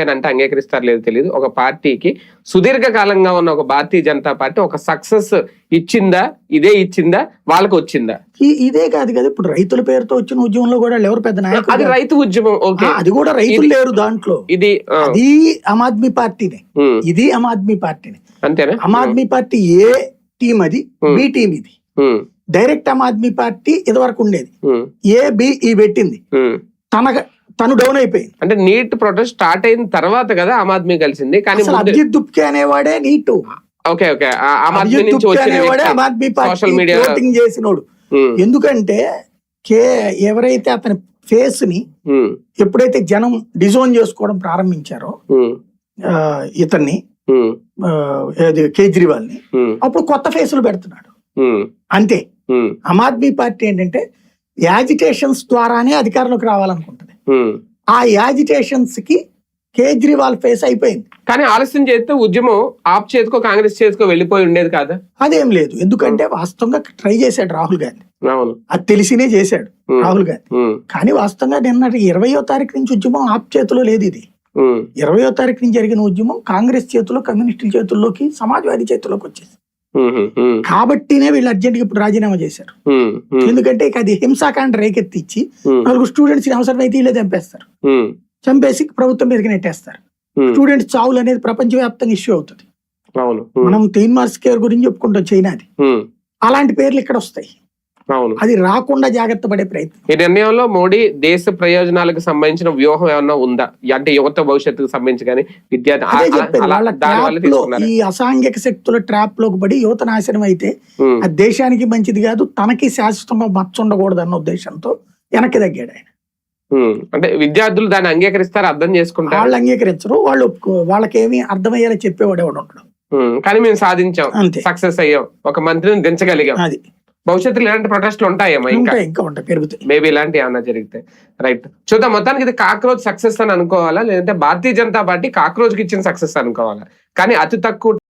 అని అంటే అంగీకరిస్తారు లేదు తెలియదు. ఒక పార్టీకి సుదీర్ఘకాలంగా ఉన్న ఒక భారతీయ జనతా పార్టీ ఒక సక్సెస్ ఇచ్చిందా, ఇచ్చిందా, వాళ్ళకి వచ్చిందా? ఇదే కాదు కదా, ఇప్పుడు రైతుల పేరుతో వచ్చిన ఉద్యమంలో కూడా ఎవరు పెద్ద నాయకులు? అది రైతు ఉద్యమం, ఓకే, అది కూడా రైతులు లేరు దాంట్లో. అది ఆమ్ ఆద్మీ పార్టీనే, ఇది ఆమ్ ఆద్మీ పార్టీనే. అంతేనా? ఆమ్ ఆద్మీ పార్టీ ఏ టీం అది, బి టీం ఇది. డైరెక్ట్ ఆమ్ ఆద్మీ పార్టీ ఇదివరకు ఉండేది, ఏ బి ఈ పెట్టింది, తను డౌన్ అయిపోయింది. అంటే నీట్ ప్రొటెస్ట్ స్టార్ట్ అయిన తర్వాత కదా ఆమ్ ఆద్మీ కలిసింది. కానీ Abhijit దుప్కే అనేవాడే neat, okay okay, Aam Aadmi నుంచి అనేవాడే ఆమ్ ఆద్మీ పార్టీ ఓటింగ్ చేసినోడు. ఎందుకంటే ఎవరైతే అతని ఫేస్ ని ఎప్పుడైతే జనం డిజోన్ చేసుకోవడం ప్రారంభించారో ఇతన్ని కేజ్రీవాల్ ని, అప్పుడు కొత్త ఫేసులు పెడుతున్నాడు అంతే. ఆమ్ ఆద్మీ పార్టీ ఏంటంటే యాజిటేషన్స్ ద్వారానే అధికారంలోకి రావాలనుకుంటుంది. ఆ యాజిటేషన్స్ కి కేజ్రీవాల్ ఫేస్ అయిపోయింది. కానీ ఆలస్యం చేస్తే ఉద్యమం ఆప్ చేతికో కాంగ్రెస్ చేతికో వెళ్ళిపోయి ఉండేది కాదా? అదేం లేదు, ఎందుకంటే వాస్తవంగా ట్రై చేశాడు రాహుల్ గాంధీ, అది తెలిసినే చేశాడు రాహుల్ గాంధీ. కానీ వాస్తవంగా నిన్న 20వ తారీఖు నుంచి ఉద్యమం ఆప్ చేతిలో లేదు. ఇది 20వ తారీఖు నుంచి జరిగిన ఉద్యమం కాంగ్రెస్ చేతిలో, కమ్యూనిస్టుల చేతుల్లోకి, సమాజ్వాదీ చేతుల్లోకి వచ్చేసి. కాబట్టినే వీళ్ళు అర్జెంట్ గా ఇప్పుడు రాజీనామా చేశారు. ఎందుకంటే ఇక అది హింసాకాండ రేకెత్తిచ్చి 4 స్టూడెంట్స్ అవసరమైతే వీళ్ళే చంపేస్తారు, చంపేసి ప్రభుత్వం మీదకి నెట్టేస్తారు. స్టూడెంట్స్ చావులు అనేది ప్రపంచవ్యాప్తంగా ఇష్యూ అవుతుంది. మనం తీన్మార్ స్క్వేర్ గురించి చెప్పుకుంటాం, చైనాది. అలాంటి పేర్లు ఇక్కడ వస్తాయి. అది రాకుండా జాగ్రత్త పడే ప్రయత్నం. ఈ నిర్ణయంలో మోడీ దేశ ప్రయోజనాలకు సంబంధించిన వ్యూహం ఏమన్నా ఉందా? అంటే యువత భవిష్యత్తుకు సంబంధించి కానీ ఈ అసాంఘిక శక్తుల ట్రాప్ లోకి పడి యువత నాశనం అయితే అది దేశానికి మంచిది కాదు, తనకి శాశ్వతంగా మచ్చ ఉండకూడదు అన్న ఉద్దేశంతో వెనక్కి తగ్గాడు ఆయన. అంటే విద్యార్థులు దాన్ని అంగీకరిస్తారు, అర్థం చేసుకుంటారు. వాళ్ళు అంగీకరించరు, వాళ్ళు వాళ్ళకేమి అర్థమయ్యేలా చెప్పేవాడు ఎవడు ఉంటాడు. కానీ మేము సాధించాం, సక్సెస్ అయ్యాం, ఒక మంత్రిని దించగలిగాం. అది భవిష్యత్తులో ఇలాంటి ప్రొటెస్ట్లు ఉంటాయేమో, ఇంకా పెరుగుతాయి మేబీ ఇలాంటి ఏమన్నా జరిగితే. రైట్, చూద్దాం. మొత్తానికి ఇది కాక్రోచ్ సక్సెస్ అని అనుకోవాలా, లేదంటే భారతీయ జనతా పార్టీ కాక్రోచ్ కి ఇచ్చిన సక్సెస్ అనుకోవాలా? కానీ అతి తక్కువ